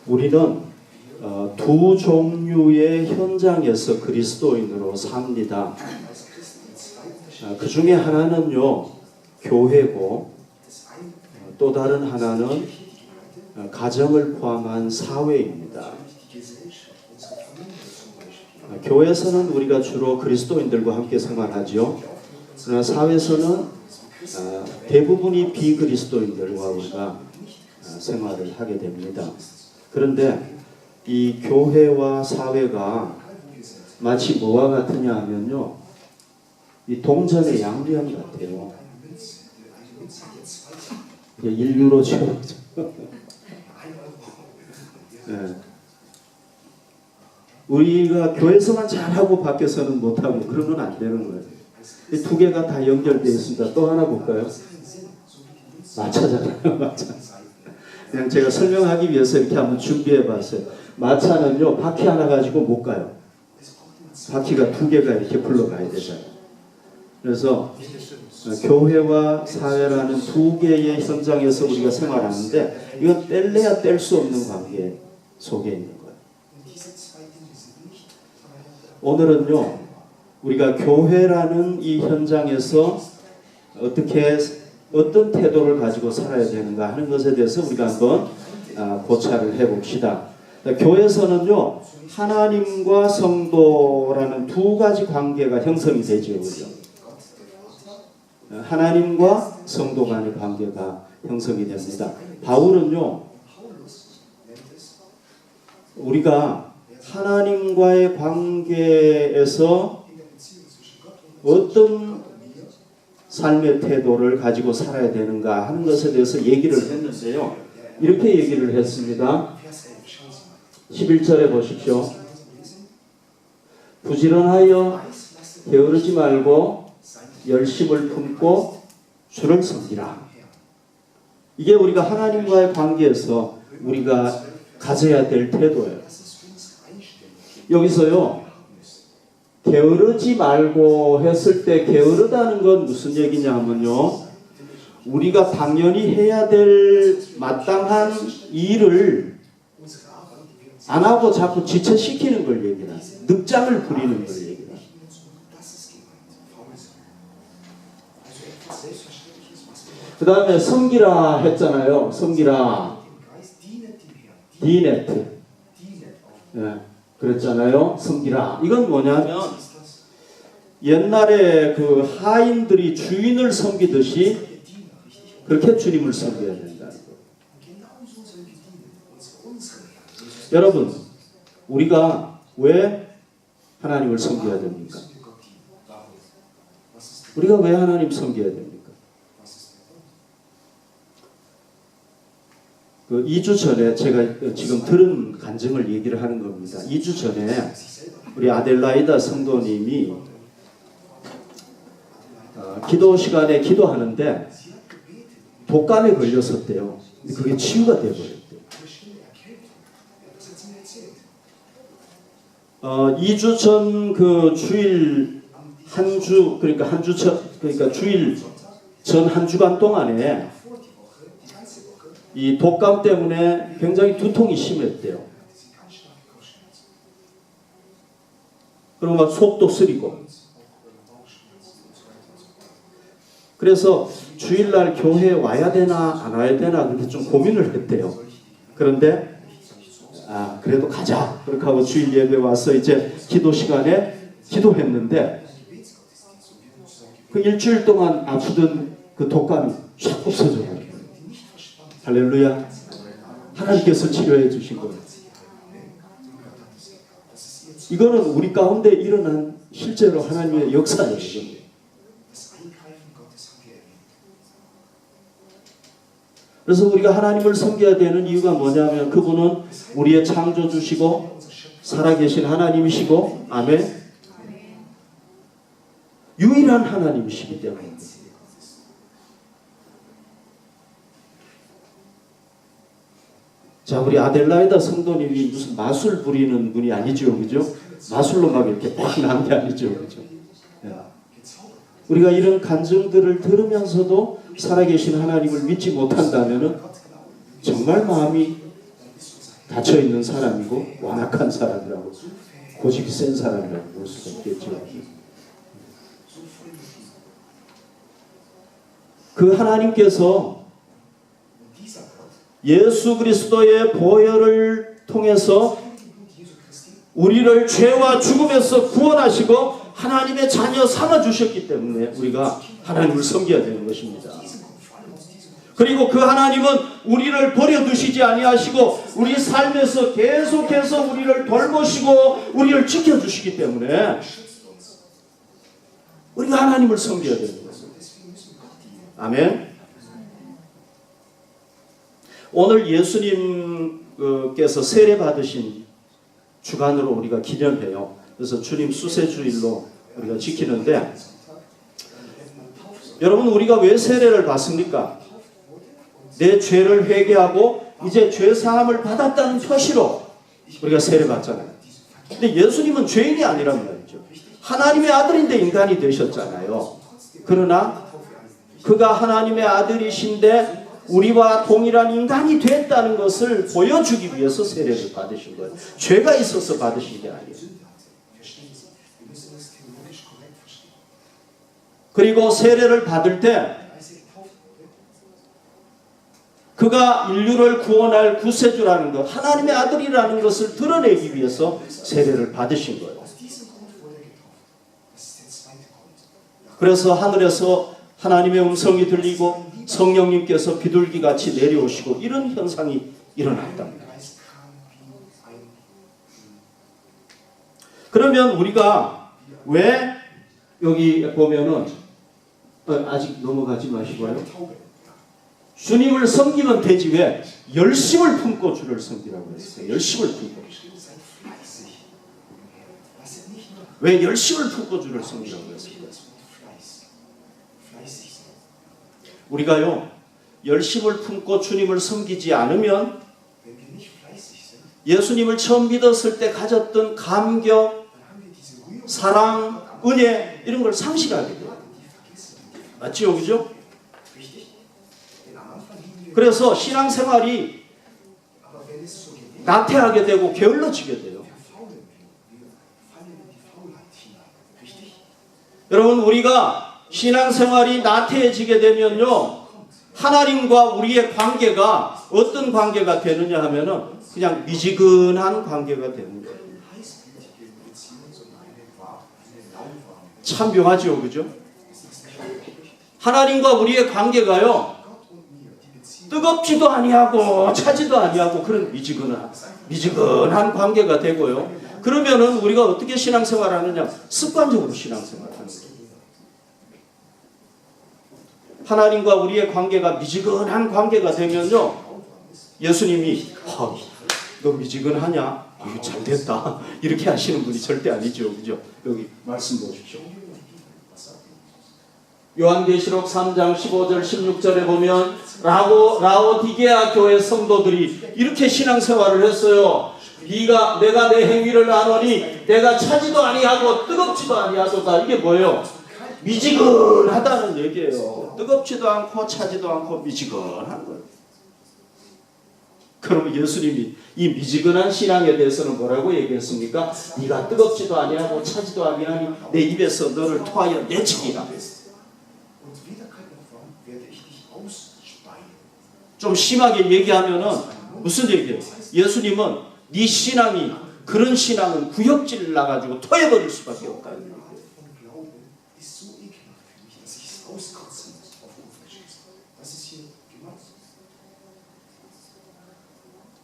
우리는 두 종류의 현장에서 그리스도인으로 삽니다. 그 중에 하나는요, 교회고, 또 다른 하나는 가정을 포함한 사회입니다. 교회에서는 우리가 주로 그리스도인들과 함께 생활하죠. 그러나 사회에서는 대부분이 비그리스도인들과 우리가 생활을 하게 됩니다. 그런데 이 교회와 사회가 마치 뭐와 같으냐 하면요, 이 동전의 양면 같아요. 인류로 치워져. 네. 우리가 교회에서만 잘하고 밖에서는 못하고 그러면 안 되는 거예요. 이 두 개가 다 연결되어 있습니다. 또 하나 볼까요? 마차잖아요. 마차. 그냥 제가 설명하기 위해서 이렇게 한번 준비해 봤어요. 마차는요, 바퀴 하나 가지고 못 가요. 바퀴가 두 개가 이렇게 굴러가야 되잖아요. 그래서 교회와 사회라는 두 개의 현장에서 우리가 생활하는데, 이건 뗄래야 뗄 수 없는 관계 속에 있는 거예요. 오늘은요, 우리가 교회라는 이 현장에서 어떤 태도를 가지고 살아야 되는가 하는 것에 대해서 우리가 한번 고찰을 해봅시다. 교회에서는요, 하나님과 성도라는 두 가지 관계가 형성이 되죠. 그죠? 하나님과 성도 간의 관계가 형성이 됩니다. 바울은요, 우리가 하나님과의 관계에서 어떤 삶의 태도를 가지고 살아야 되는가 하는 것에 대해서 얘기를 했는데요. 이렇게 얘기를 했습니다. 11절에 보십시오. 부지런하여 게으르지 말고 열심을 품고 주를 섬기라. 이게 우리가 하나님과의 관계에서 우리가 가져야 될 태도예요. 여기서요, 게으르지 말고 했을 때 게으르다는 건 무슨 얘기냐 하면요, 우리가 당연히 해야 될 마땅한 일을 안 하고 자꾸 지체시키는 걸 얘기해요. 늑장을 부리는 걸 얘기해요. 그 다음에 섬기라 했잖아요. 섬기라. 디네트. 네, 그랬잖아요. 섬기라. 이건 뭐냐면, 옛날에 그 하인들이 주인을 섬기듯이 그렇게 주님을 섬겨야 된다는 거예요. 여러분, 우리가 왜 하나님을 섬겨야 됩니까? 우리가 왜 하나님 섬겨야 됩니까? 2주 전에 제가 지금 들은 간증을 얘기를 하는 겁니다. 2주 전에 우리 아델라이다 성도님이 기도 시간에 기도하는데 독감에 걸렸었대요. 근데 그게 치유가 되어버렸대요. 2주 전 그 주일 그러니까 주일 전 한 주간 동안에 이 독감 때문에 굉장히 두통이 심했대요. 그리고 막 속도 쓰리고. 그래서 주일날 교회에 와야 되나 안 와야 되나 그렇게 좀 고민을 했대요. 그런데 그래도 가자. 그렇게 하고 주일 예배에 와서 이제 기도 시간에 기도했는데, 그 일주일 동안 아프던 그 독감이 쫙 없어져요. 할렐루야. 하나님께서 치료해 주신 거예요. 이거는 우리 가운데 일어난 실제로 하나님의 역사예요. 그래서 우리가 하나님을 섬겨야 되는 이유가 뭐냐면, 그분은 우리의 창조주시고 살아계신 하나님이시고, 아멘, 유일한 하나님이시기 때문에. 자, 우리 아델라이다 성도님이 무슨 마술 부리는 분이 아니죠, 그죠? 마술로 막 이렇게 딱 나온 게 아니죠, 그죠? 네. 우리가 이런 간증들을 들으면서도 살아계신 하나님을 믿지 못한다면은 정말 마음이 닫혀있는 사람이고 완악한 사람이라고, 고집이 센 사람이라고 볼 수가 있겠죠. 그 하나님께서 예수 그리스도의 보혈을 통해서 우리를 죄와 죽음에서 구원하시고 하나님의 자녀 삼아주셨기 때문에 우리가 하나님을 섬겨야 되는 것입니다. 그리고 그 하나님은 우리를 버려두시지 아니하시고 우리 삶에서 계속해서 우리를 돌보시고 우리를 지켜주시기 때문에 우리가 하나님을 섬겨야 되는 것입니다. 아멘. 오늘 예수님께서 세례 받으신 주간으로 우리가 기념해요. 그래서 주님 수세주일로 우리가 지키는데, 여러분 우리가 왜 세례를 받습니까? 내 죄를 회개하고 이제 죄 사함을 받았다는 표시로 우리가 세례 받잖아요. 근데 예수님은 죄인이 아니란 말이죠. 하나님의 아들인데 인간이 되셨잖아요. 그러나 그가 하나님의 아들이신데 우리와 동일한 인간이 됐다는 것을 보여주기 위해서 세례를 받으신 거예요. 죄가 있어서 받으신 게 아니에요. 그리고 세례를 받을 때 그가 인류를 구원할 구세주라는 것, 하나님의 아들이라는 것을 드러내기 위해서 세례를 받으신 거예요. 그래서 하늘에서 하나님의 음성이 들리고 성령님께서 비둘기같이 내려오시고 이런 현상이 일어났답니다. 그러면 우리가 왜 여기 보면은 아직 넘어가지 마시고요. 주님을 섬기면 되지 왜 열심을 품고 주를 섬기라고 했어요. 열심을 품고. 왜 열심을 품고 주를 섬기라고 했어요. 우리가요 열심을 품고 주님을 섬기지 않으면 예수님을 처음 믿었을 때 가졌던 감격, 사랑, 은혜 이런 걸 상실하게 돼요. 맞지요? 그죠? 그래서 신앙생활이 나태하게 되고 게을러지게 돼요. 여러분 우리가 신앙생활이 나태해지게 되면요 하나님과 우리의 관계가 어떤 관계가 되느냐 하면은 그냥 미지근한 관계가 되는 거예요. 참 묘하죠, 그죠? 하나님과 우리의 관계가요 뜨겁지도 아니하고 차지도 아니하고 그런 미지근한 관계가 되고요. 그러면은 우리가 어떻게 신앙생활하느냐? 습관적으로 신앙생활하는 거예요. 하나님과 우리의 관계가 미지근한 관계가 되면요 예수님이 너 미지근하냐? 이거 잘 됐다 이렇게 하시는 분이 절대 아니죠, 그죠? 여기 말씀 보십시오. 요한계시록 3장 15절 16절에 보면 라오디게아 교회 성도들이 이렇게 신앙생활을 했어요. 내가 내 행위를 아노니 내가 차지도 아니하고 뜨겁지도 아니하도다. 이게 뭐예요? 미지근하다는 얘기예요. 뜨겁지도 않고 차지도 않고 미지근한 거예요. 그럼 예수님이 이 미지근한 신앙에 대해서는 뭐라고 얘기했습니까? 네가 뜨겁지도 아니하고 차지도 아니하니 내 입에서 너를 토하여 내치리라. 좀 심하게 얘기하면은 무슨 얘기예요? 예수님은 네 신앙이 그런 신앙은 구역질 나가지고 토해버릴 수밖에 없다.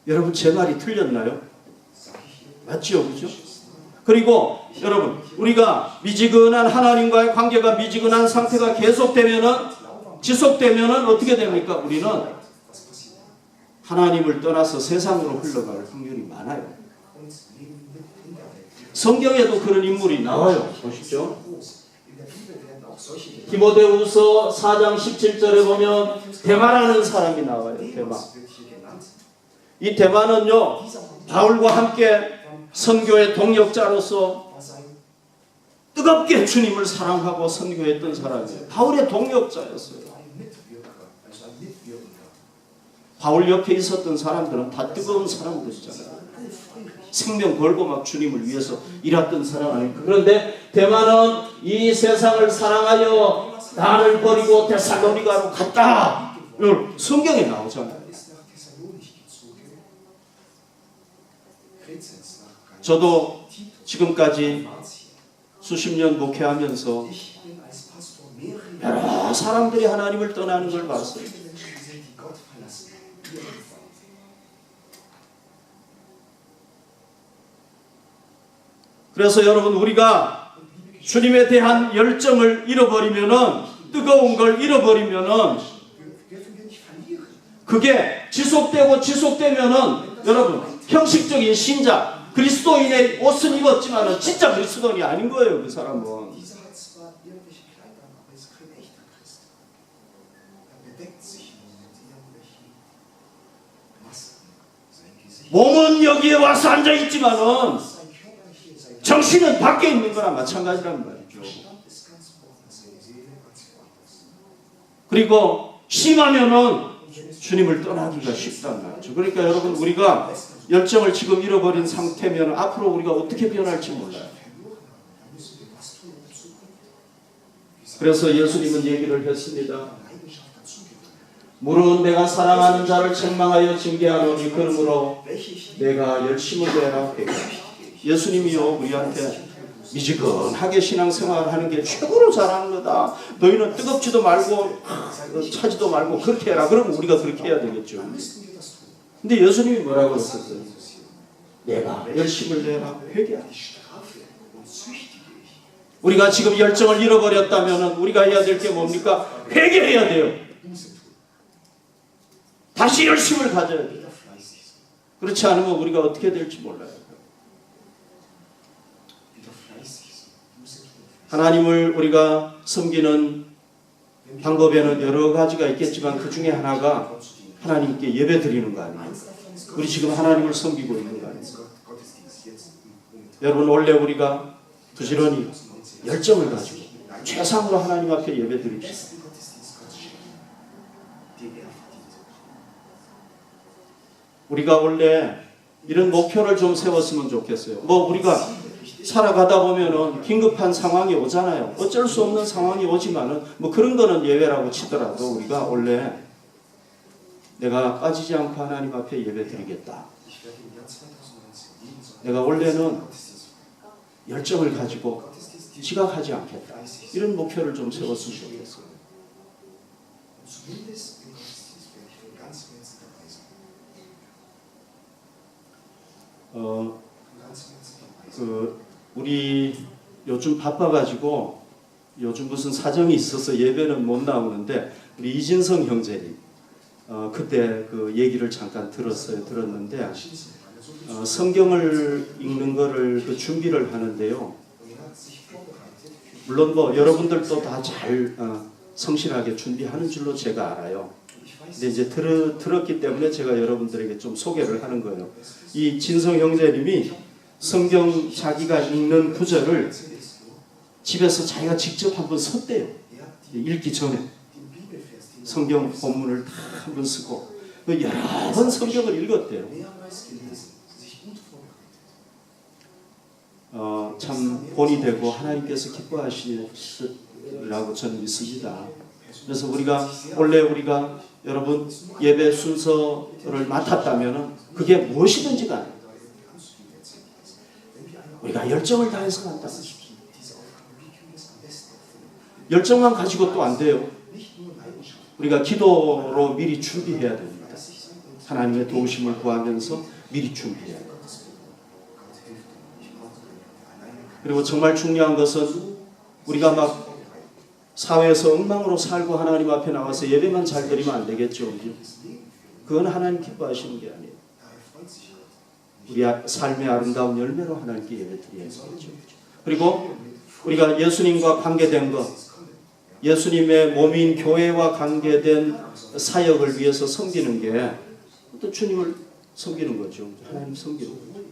여러분 제 말이 틀렸나요? 맞죠, 그죠? 그리고 여러분 우리가 미지근한 하나님과의 관계가 미지근한 상태가 계속되면은 지속되면은 어떻게 됩니까? 우리는 하나님을 떠나서 세상으로 흘러갈 확률이 많아요. 성경에도 그런 인물이 나와요. 보시죠. 디모데후서 4장 17절에 보면 데마라는 사람이 나와요. 데마. 이 데마는요 바울과 함께 선교의 동역자로서 뜨겁게 주님을 사랑하고 선교했던 사람이에요. 바울의 동역자였어요. 바울 옆에 있었던 사람들은 다 뜨거운 사람들이잖아요. 생명 걸고 막 주님을 위해서 일했던 사람 아닙니까? 그런데 데마는 이 세상을 사랑하여 나를 버리고 데살로니가로 갔다. 성경에 나오잖아요. 저도 지금까지 수십 년 목회하면서 여러 사람들이 하나님을 떠나는 걸 봤어요. 그래서 여러분, 우리가 주님에 대한 열정을 잃어버리면은, 뜨거운 걸 잃어버리면은, 그게 지속되면은, 여러분, 형식적인 신자, 그리스도인의 옷은 입었지만은 진짜 그리스도인이 아닌 거예요, 그 사람은. 몸은 여기에 와서 앉아있지만은 정신은 밖에 있는 거나 마찬가지란 말이죠. 그리고 심하면은 주님을 떠나기가 쉽단 말이죠. 그러니까 여러분, 우리가 열정을 지금 잃어버린 상태면 앞으로 우리가 어떻게 변할지 몰라요. 그래서 예수님은 얘기를 했습니다. 물은 내가 사랑하는 자를 책망하여 징계하노니 그러므로 내가 열심을 내라. 예수님이요, 우리한테 미지근하게 신앙생활하는 게 최고로 잘하는 거다. 너희는 뜨겁지도 말고 차지도 말고 그렇게 해라. 그러면 우리가 그렇게 해야 되겠죠. 근데 예수님이 뭐라고 했었어요? 내가 열심을 내라. 회개하라. 우리가 지금 열정을 잃어버렸다면 우리가 해야 될 게 뭡니까? 회개해야 돼요. 다시 열심을 가져야 돼요. 그렇지 않으면 우리가 어떻게 될지 몰라요. 하나님을 우리가 섬기는 방법에는 여러 가지가 있겠지만 그 중에 하나가 하나님께 예배 드리는 거 아니에요? 우리 지금 하나님을 섬기고 있는 거 아니에요? 여러분, 원래 우리가 부지런히 열정을 가지고 최상으로 하나님 앞에 예배 드립시다. 우리가 원래 이런 목표를 좀 세웠으면 좋겠어요. 우리가 살아가다 보면은 긴급한 상황이 오잖아요. 어쩔 수 없는 상황이 오지만은 그런 거는 예외라고 치더라도 우리가 원래 내가 빠지지 않고 하나님 앞에 예배 드리겠다. 내가 원래는 열정을 가지고 지각하지 않겠다. 이런 목표를 좀 세웠으면 좋겠어요. 우리 요즘 바빠가지고 요즘 무슨 사정이 있어서 예배는 못 나오는데 우리 이진성 형제님 그때 그 얘기를 잠깐 들었는데 성경을 읽는 거를 그 준비를 하는데요. 물론 여러분들도 다 잘 성실하게 준비하는 줄로 제가 알아요. 근데 이제 들었기 때문에 제가 여러분들에게 좀 소개를 하는 거예요. 이 진성 형제님이 성경 자기가 읽는 구절을 집에서 자기가 직접 한번 썼대요. 읽기 전에 성경 본문을 다 한번 쓰고 여러 번 성경을 읽었대요. 참 본이 되고 하나님께서 기뻐하시라고 저는 믿습니다. 그래서 우리가 여러분 예배 순서를 맡았다면 그게 무엇이든지 간에 우리가 열정을 다해서 간다. 열정만 가지고 또 안 돼요. 우리가 기도로 미리 준비해야 됩니다. 하나님의 도우심을 구하면서 미리 준비해야 돼요. 그리고 정말 중요한 것은 우리가 막 사회에서 엉망으로 살고 하나님 앞에 나와서 예배만 잘 드리면 안 되겠죠. 그건 하나님 기뻐하시는 게 아니에요. 우리 삶의 아름다운 열매로 하나님께 예배 드려야죠. 그리고 우리가 예수님과 관계된 것, 예수님의 몸인 교회와 관계된 사역을 위해서 섬기는 게 또 주님을 섬기는 거죠. 하나님 섬기는 거죠.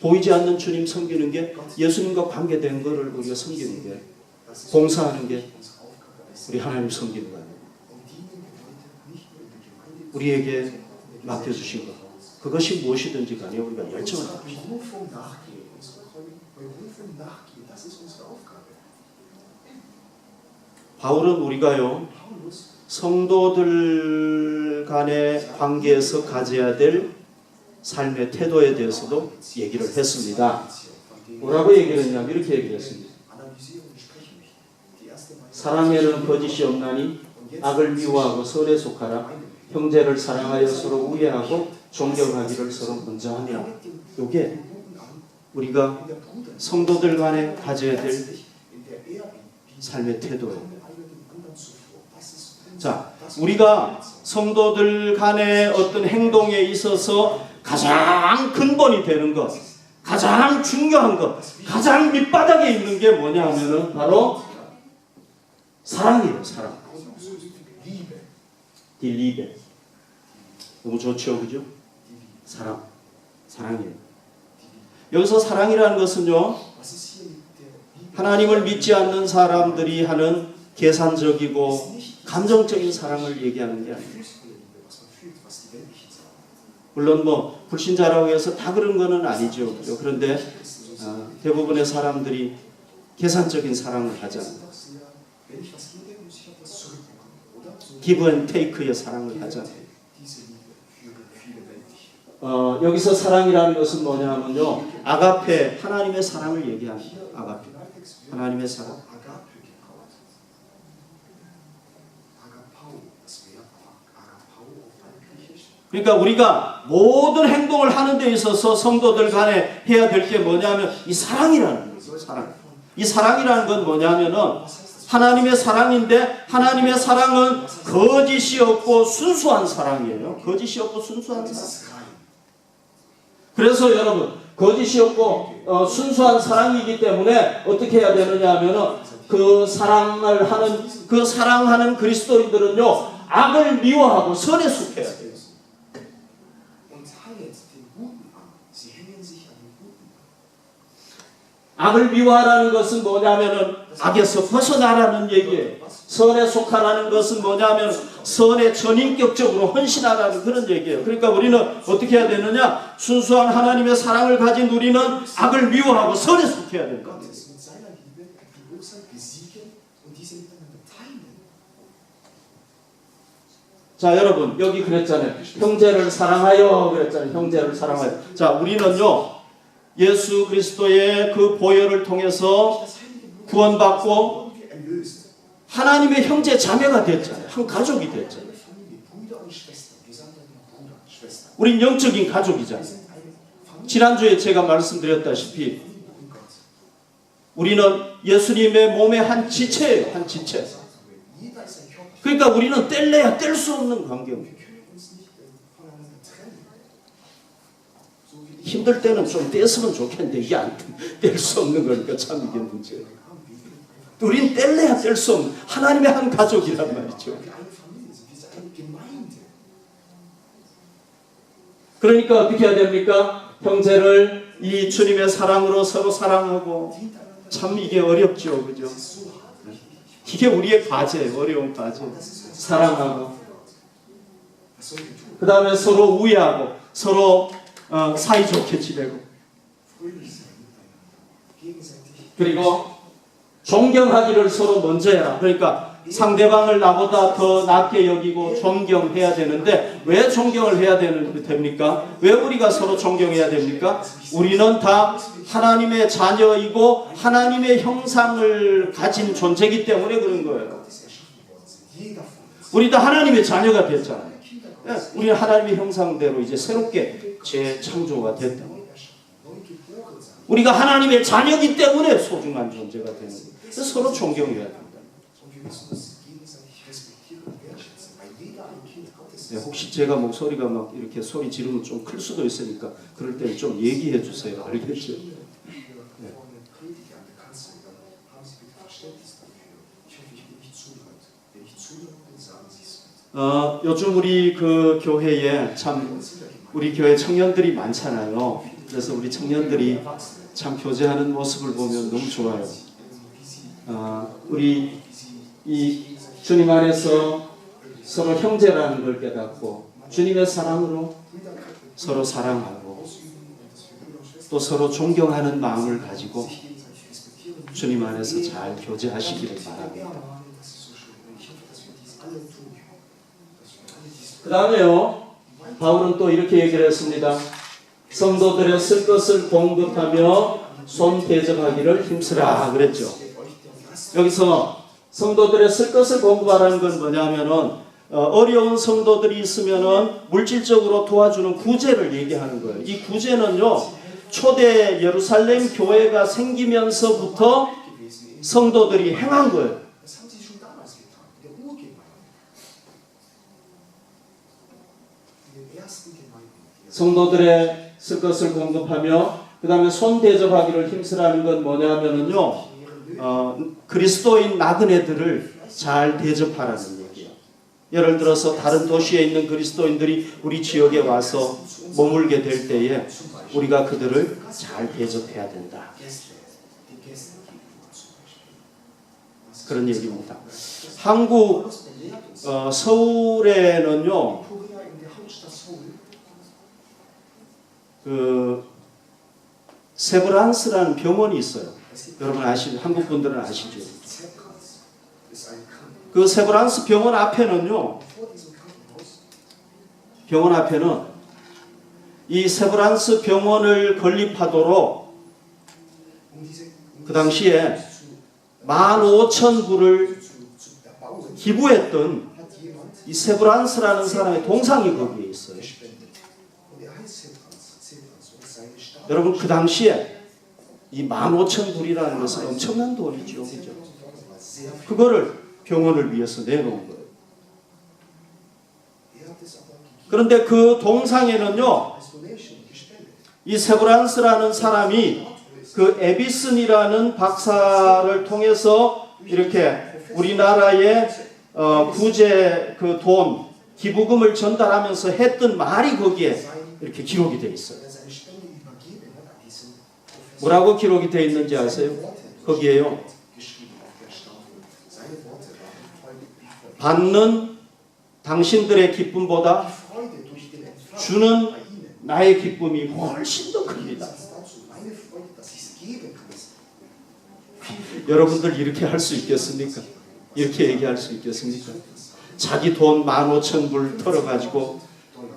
보이지 않는 주님 섬기는 게 예수님과 관계된 것을 우리가 섬기는 게, 봉사하는 게 우리 하나님 섬기는 거 아니에요. 우리에게 맡겨주신 것. 그것이 무엇이든지 간에 우리가 열정을 다합시다. 바울은 우리가요, 성도들 간의 관계에서 가져야 될 삶의 태도에 대해서도 얘기를 했습니다. 뭐라고 얘기를 했냐면 이렇게 얘기를 했습니다. 사랑에는 거짓이 없나니 악을 미워하고 선에 속하라. 형제를 사랑하여 서로 우애하고 존경하기를 서로 먼저 하며. 이게 우리가 성도들 간에 가져야 될 삶의 태도예요. 자, 우리가 성도들 간의 어떤 행동에 있어서 가장 근본이 되는 것, 가장 중요한 것, 가장 밑바닥에 있는 게 뭐냐 하면은 바로 사랑이에요. 사랑. 딜리베. 너무 좋죠, 그죠? 사랑. 사랑이에요. 여기서 사랑이라는 것은요, 하나님을 믿지 않는 사람들이 하는 계산적이고 감정적인 사랑을 얘기하는 게 아니에요. 물론 뭐 불신자라고 해서 다 그런 거는 아니죠. 그런데 대부분의 사람들이 계산적인 사랑을 하잖아요. 기브 앤 테이크의 사랑을 하잖아요. 여기서 사랑이라는 것은 뭐냐면요, 아가페, 하나님의 사랑을 얘기합니다. 아가페, 하나님의 사랑. 그러니까 우리가 모든 행동을 하는 데 있어서 성도들 간에 해야 될 게 뭐냐면 이 사랑이라는 거죠. 사랑. 이 사랑이라는 건 뭐냐면은 하나님의 사랑인데, 하나님의 사랑은 거짓이 없고 순수한 사랑이에요. 거짓이 없고 순수한 사랑. 그래서 여러분, 거짓이 없고 순수한 사랑이기 때문에 어떻게 해야 되느냐 하면은 그 사랑을 하는, 그 사랑하는 그리스도인들은요, 악을 미워하고 선에 속해야 돼요. 악을 미워하라는 것은 뭐냐면은 악에서 벗어나라는 얘기예요. 선에 속하라는 것은 뭐냐면 선에 전인격적으로 헌신하라는 그런 얘기예요. 그러니까 우리는 어떻게 해야 되느냐? 순수한 하나님의 사랑을 가진 우리는 악을 미워하고 선에 속해야 된다. 자, 여러분, 여기 그랬잖아요. 형제를 사랑하여 그랬잖아요. 형제를 사랑하여. 자, 우리는요, 예수 그리스도의 그 보혈을 통해서 구원받고 하나님의 형제 자매가 됐잖아요. 한 가족이 됐잖아요. 우린 영적인 가족이잖아요. 지난주에 제가 말씀드렸다시피 우리는 예수님의 몸의 한 지체예요. 한 지체. 그러니까 우리는 뗄래야 뗄 수 없는 관계입니다. 힘들 때는 좀 떼었으면 좋겠는데 이게 안 뗄 수 없는 거니까 참 이게 문제예요. 우린 뗄래야 뗄 수 없는 하나님의 한 가족이란 말이죠. 그러니까 어떻게 해야 됩니까? 형제를 이 주님의 사랑으로 서로 사랑하고. 참 이게 어렵죠, 그죠? 이게 우리의 과제예요. 어려운 과제. 사랑하고, 그 다음에 서로 우애하고, 서로 사이좋게 지내고, 그리고 존경하기를 서로 먼저 해라. 그러니까 상대방을 나보다 더 낮게 여기고 존경해야 되는데 왜 존경을 해야 됩니까? 왜 우리가 서로 존경해야 됩니까? 우리는 다 하나님의 자녀이고 하나님의 형상을 가진 존재이기 때문에 그런 거예요. 우리 다 하나님의 자녀가 됐잖아요. 우리는 하나님의 형상대로 이제 새롭게 재창조가 됐다. 우리가 하나님의 자녀이기 때문에 소중한 존재가 되는 거예요. 그래서 서로 존경해야 된다. 네, 혹시 제가 목소리가 막 이렇게 소리 지르면 좀 클 수도 있으니까 그럴 때는 좀 얘기해 주세요. 알겠죠? 네. 요즘 우리 그 교회에 참 우리 교회 청년들이 많잖아요. 그래서 우리 청년들이 참 교제하는 모습을 보면 너무 좋아요. 우리 이 주님 안에서 서로 형제라는 걸 깨닫고 주님의 사랑으로 서로 사랑하고 또 서로 존경하는 마음을 가지고 주님 안에서 잘 교제하시기를 바랍니다. 그 다음에요, 바울은 또 이렇게 얘기를 했습니다. 성도들의 쓸 것을 공급하며 손 대접하기를 힘쓰라 그랬죠. 여기서 성도들의 쓸 것을 공급하라는 건 뭐냐면은 어려운 성도들이 있으면은 물질적으로 도와주는 구제를 얘기하는 거예요. 이 구제는요, 초대 예루살렘 교회가 생기면서부터 성도들이 행한 거예요. 성도들의 쓸 것을 공급하며 그 다음에 손 대접하기를 힘쓰라는 건 뭐냐면은요, 그리스도인 나그네들을 잘 대접하라는 얘기예요. 예를 들어서 다른 도시에 있는 그리스도인들이 우리 지역에 와서 머물게 될 때에 우리가 그들을 잘 대접해야 된다. 그런 얘기입니다. 한국 서울에는요, 세브란스라는 병원이 있어요. 여러분 한국 분들은 아시죠? 그 세브란스 병원 앞에는요, 이 세브란스 병원을 건립하도록 그 당시에 15,000불을 기부했던 이 세브란스라는 사람의 동상이 거기에 있어요. 여러분, 그 당시에 이 15,000불이라는 것은 엄청난 돈이죠. 그죠? 그거를 병원을 위해서 내놓은 거예요. 그런데 그 동상에는요, 이 세브란스라는 사람이 그 에비슨이라는 박사를 통해서 이렇게 우리나라에 구제 그 돈 기부금을 전달하면서 했던 말이 거기에 이렇게 기록이 되어 있어요. 뭐라고 기록이 되어 있는지 아세요? 거기에요, 받는 당신들의 기쁨보다 주는 나의 기쁨이 훨씬 더 큽니다. 여러분들 이렇게 할 수 있겠습니까? 이렇게 얘기할 수 있겠습니까? 자기 돈 15,000불 털어가지고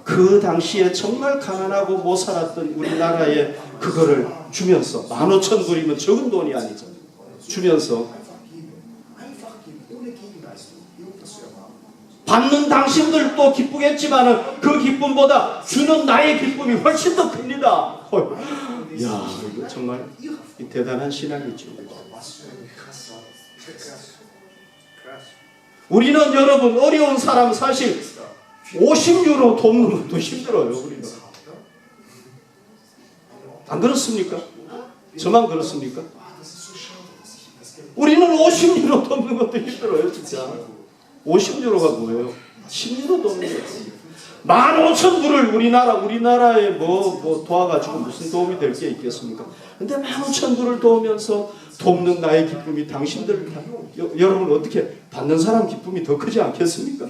그 당시에 정말 가난하고 못 살았던 우리나라에 그거를 주면서 15,000불이면 적은 돈이 아니죠. 주면서 받는 당신들도 기쁘겠지만 그 기쁨보다 주는 나의 기쁨이 훨씬 더 큽니다. 이야, 이거 정말 대단한 신앙이죠. 우리는 여러분, 어려운 사람 사실 50유로 돕는 것도 힘들어요. 우리는. 안 그렇습니까? 저만 그렇습니까? 우리는 50유로 돕는 것도 힘들어요. 진짜 50유로가 뭐예요? 10유로 돕는 거예요. 15,000불을 우리나라에 뭐 도와가지고 무슨 도움이 될 게 있겠습니까? 근데 15,000불을 도우면서 돕는 나의 기쁨이 당신들, 여러분 어떻게 받는 사람 기쁨이 더 크지 않겠습니까?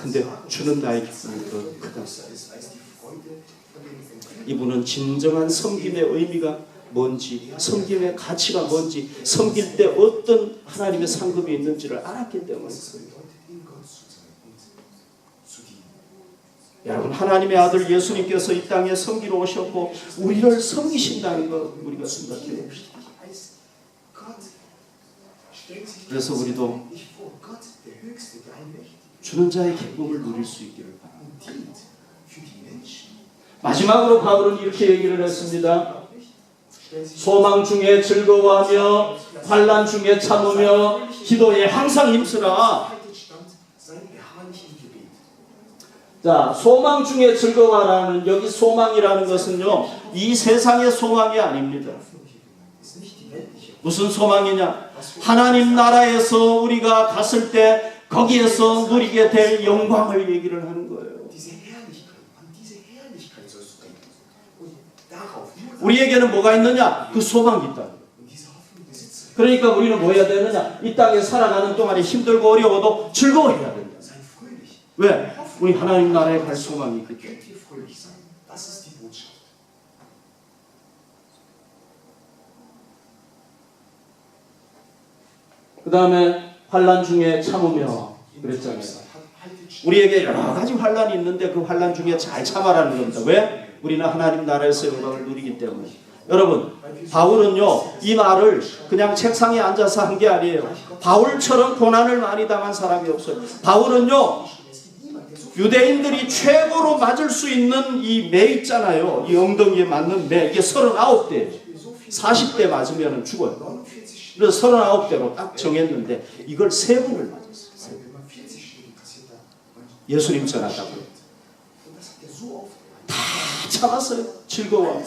근데 주는 나의 기쁨이 더 크다. 이분은 진정한 섬김의 의미가 뭔지, 섬김의 가치가 뭔지, 섬길 때 어떤 하나님의 상급이 있는지를 알았기 때문에. 여러분, 하나님의 아들 예수님께서 이 땅에 섬기러 오셨고 우리를 섬기신다는 것 우리가 생각해 봅시다. 그래서 우리도 주는 자의 기쁨을 누릴 수 있기를 바랍니다. 마지막으로 바울은 이렇게 얘기를 했습니다. 소망 중에 즐거워하며 환난 중에 참으며 기도에 항상 힘쓰라. 자, 소망 중에 즐거워하라는, 여기 소망이라는 것은요, 이 세상의 소망이 아닙니다. 무슨 소망이냐? 하나님 나라에서 우리가 갔을 때 거기에서 누리게 될 영광을 얘기를 하는 거예요. 우리에게는 뭐가 있느냐? 그 소망이 있다. 그러니까 우리는 뭐 해야 되느냐? 이 땅에 살아가는 동안에 힘들고 어려워도 즐거워해야 된다. 왜? 우리 하나님 나라에 갈 소망이 있기 때문에. 그 다음에 환난 중에 참으며 그랬잖아요. 우리에게 여러 가지 환난이 있는데 그 환난 중에 잘 참아라는 겁니다. 왜? 우리는 하나님 나라에서 영광을 누리기 때문에. 여러분, 바울은요, 이 말을 그냥 책상에 앉아서 한 게 아니에요. 바울처럼 고난을 많이 당한 사람이 없어요. 바울은요, 유대인들이 최고로 맞을 수 있는 이 매 있잖아요. 이 엉덩이에 맞는 매, 이게 39대, 40대 맞으면 죽어요. 그래서 39대로 딱 정했는데 이걸 3번을 맞았어요. 예수님 전하다고. 다 참았어요. 즐거워.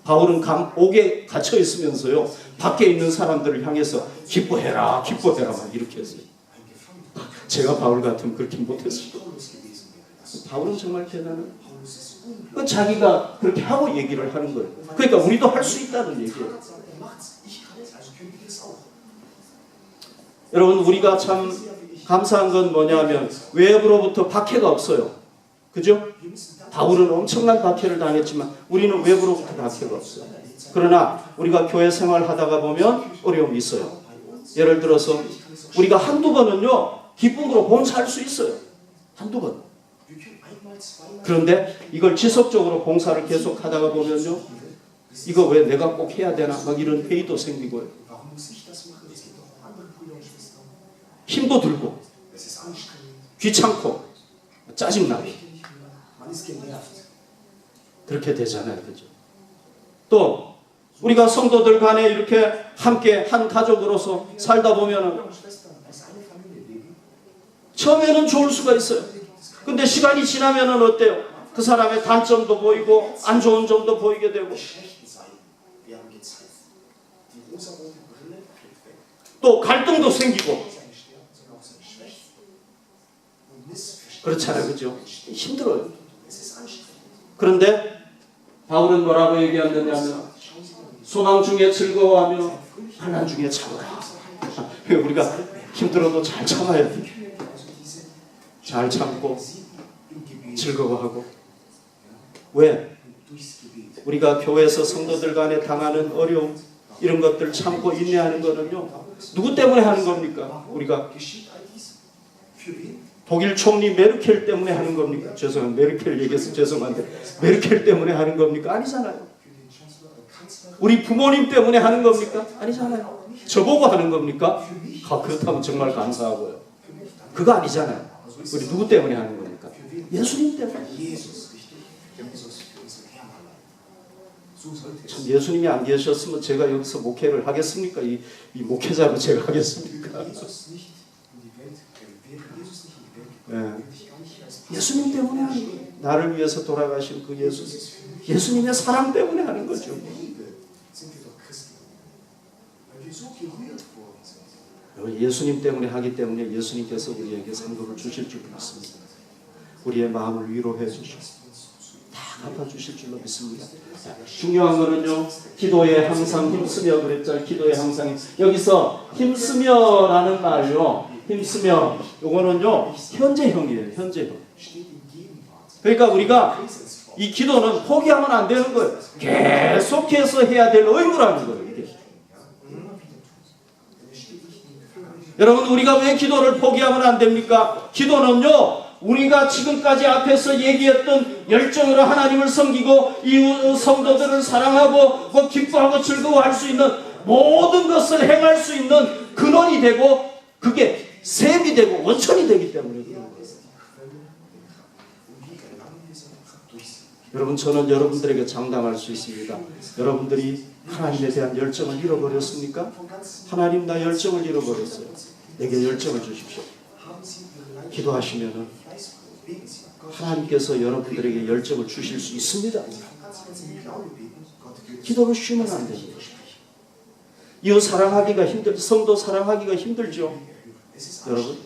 바울은 옥에 갇혀 있으면서요, 밖에 있는 사람들을 향해서 기뻐해라, 기뻐해라 막 이렇게 했어요. 제가 바울 같으면 그렇게 못했어요. 바울은 정말 대단한. 자기가 그렇게 하고 얘기를 하는 거예요. 그러니까 우리도 할 수 있다는 얘기예요. 여러분, 우리가 참 감사한 건 뭐냐면 외부로부터 박해가 없어요. 그죠? 바울은 엄청난 박해를 당했지만 우리는 외부로부터 박해가 없어요. 그러나 우리가 교회 생활하다가 보면 어려움이 있어요. 예를 들어서 우리가 한두 번은요, 기쁨으로 봉사할 수 있어요. 한두 번. 그런데 이걸 지속적으로 봉사를 계속 하다가 보면요, 이거 왜 내가 꼭 해야 되나 막 이런 회의도 생기고요. 힘도 들고 귀찮고 짜증나고 그렇게 되잖아요. 그죠? 또 우리가 성도들 간에 이렇게 함께 한 가족으로서 살다 보면은 처음에는 좋을 수가 있어요. 근데 시간이 지나면은 어때요? 그 사람의 단점도 보이고 안 좋은 점도 보이게 되고 또 갈등도 생기고 그렇잖아요. 그죠? 힘들어요. 그런데 바울은 뭐라고 얘기하느냐면 소망 중에 즐거워하며 환난 중에 참으라. 우리가 힘들어도 잘 참아야 돼. 잘 참고 즐거워하고. 왜? 우리가 교회에서 성도들 간에 당하는 어려움 이런 것들 참고 인내하는 거는요, 누구 때문에 하는 겁니까? 우리가 독일 총리 메르켈 때문에 하는 겁니까? 죄송합니다. 메르켈 얘기해서 죄송한데 메르켈 때문에 하는 겁니까? 아니잖아요. 우리 부모님 때문에 하는 겁니까? 아니잖아요. 저보고 하는 겁니까? 그렇다면 정말 감사하고요. 그거 아니잖아요. 우리 누구 때문에 하는 겁니까? 예수님 때문에. 참, 예수님이 안 계셨으면 제가 여기서 목회를 하겠습니까? 이 목회자로 제가 하겠습니까? 네. 예수님 때문에 하는 거예요. 나를 위해서 돌아가신 그 예수님의 사랑 때문에 하는 거죠. 예수님 때문에 하기 때문에 예수님께서 우리에게 상급을 주실 줄 믿습니다. 우리의 마음을 위로해 주시고 다 갚아주실 줄로 믿습니다. 중요한 거는요, 기도에 항상 힘쓰며 그랬잖아요. 기도에 항상 여기서 힘쓰며라는 말요, 힘쓰며 요거는요 현재형이에요. 현재형. 그러니까 우리가 이 기도는 포기하면 안 되는 거예요. 계속해서 해야 될 의무라는 거예요. 이게. 여러분, 우리가 왜 기도를 포기하면 안 됩니까? 기도는요, 우리가 지금까지 앞에서 얘기했던 열정으로 하나님을 섬기고 이웃 성도들을 사랑하고 기뻐하고 즐거워할 수 있는 모든 것을 행할 수 있는 근원이 되고 그게 샘이 되고 원천이 되기 때문에 그런 거예요. 여러분, 저는 여러분들에게 장담할 수 있습니다. 여러분들이 하나님에 대한 열정을 잃어버렸습니까? 하나님, 나 열정을 잃어버렸어요. 내게 열정을 주십시오. 기도하시면은 하나님께서 여러분들에게 열정을 주실 수 있습니다. 기도를 쉬면 안 됩니다. 이웃 사랑하기가 성도 사랑하기가 힘들죠. 여러분,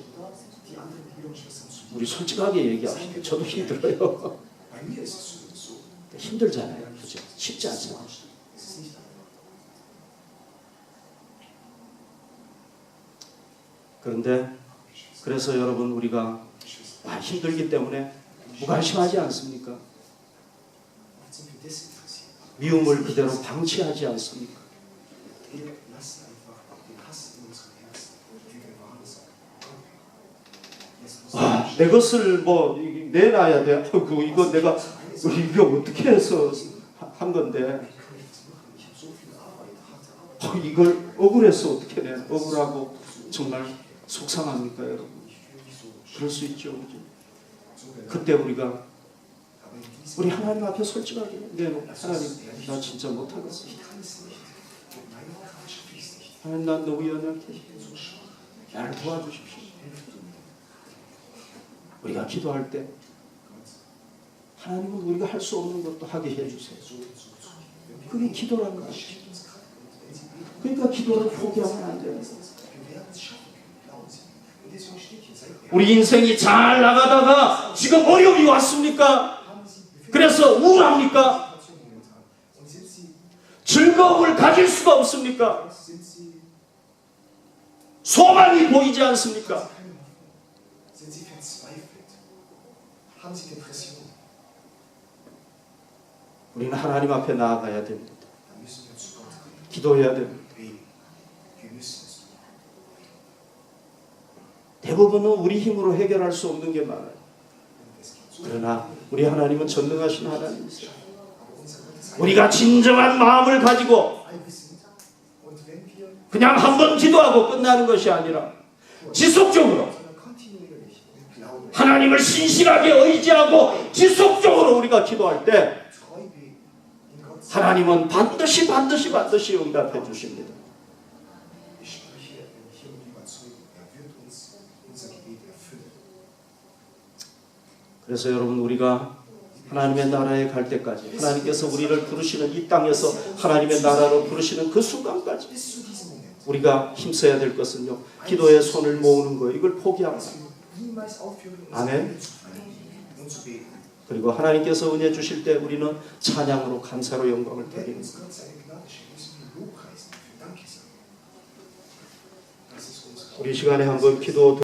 우리 솔직하게 얘기합시다. 저도 힘들어요. 힘들잖아요. 그죠? 쉽지 않잖아요. 그런데 그래서 여러분 우리가 힘들기 때문에 무관심하지 않습니까? 미움을 그대로 방치하지 않습니까? 내 것을 뭐 내놔야 돼. 이거 내가 이거 어떻게 해서 한 건데 이걸 억울해서 어떻게 내? 억울하고 정말 속상합니까, 여러분? 그럴 수 있죠. 그때 우리 하나님 앞에 솔직하게 내놓고 하나님 나 진짜 못하겠어. 하나님 난 너무 연약해. 나를 도와주십시오. 우리가 기도할 때 하나님은 우리가 할 수 없는 것도 하게 해주세요. 그게 기도라는 것이죠. 그러니까 기도를 포기하면 안 됩니다. 우리 인생이 잘 나가다가 지금 어려움이 왔습니까? 그래서 우울합니까? 즐거움을 가질 수가 없습니까? 소망이 보이지 않습니까? 우리는 하나님 앞에 나아가야 됩니다. 기도해야 됩니다. 대부분은 우리 힘으로 해결할 수 없는 게 많아요. 그러나 우리 하나님은 전능하신 하나님이세요. 우리가 진정한 마음을 가지고 그냥 한번 기도하고 끝나는 것이 아니라 지속적으로 하나님을 신실하게 의지하고 지속적으로 우리가 기도할 때 하나님은 반드시 응답해 주십니다. 그래서 여러분 우리가 하나님의 나라에 갈 때까지 하나님께서 우리를 부르시는 이 땅에서 하나님의 나라로 부르시는 그 순간까지 우리가 힘써야 될 것은요, 기도에 손을 모으는 거예요. 이걸 포기하면 아멘. 그리고 하나님께서 은혜 주실 때 우리는 찬양으로 감사로 영광을 드리는 거예요. 우리 시간에 한번 기도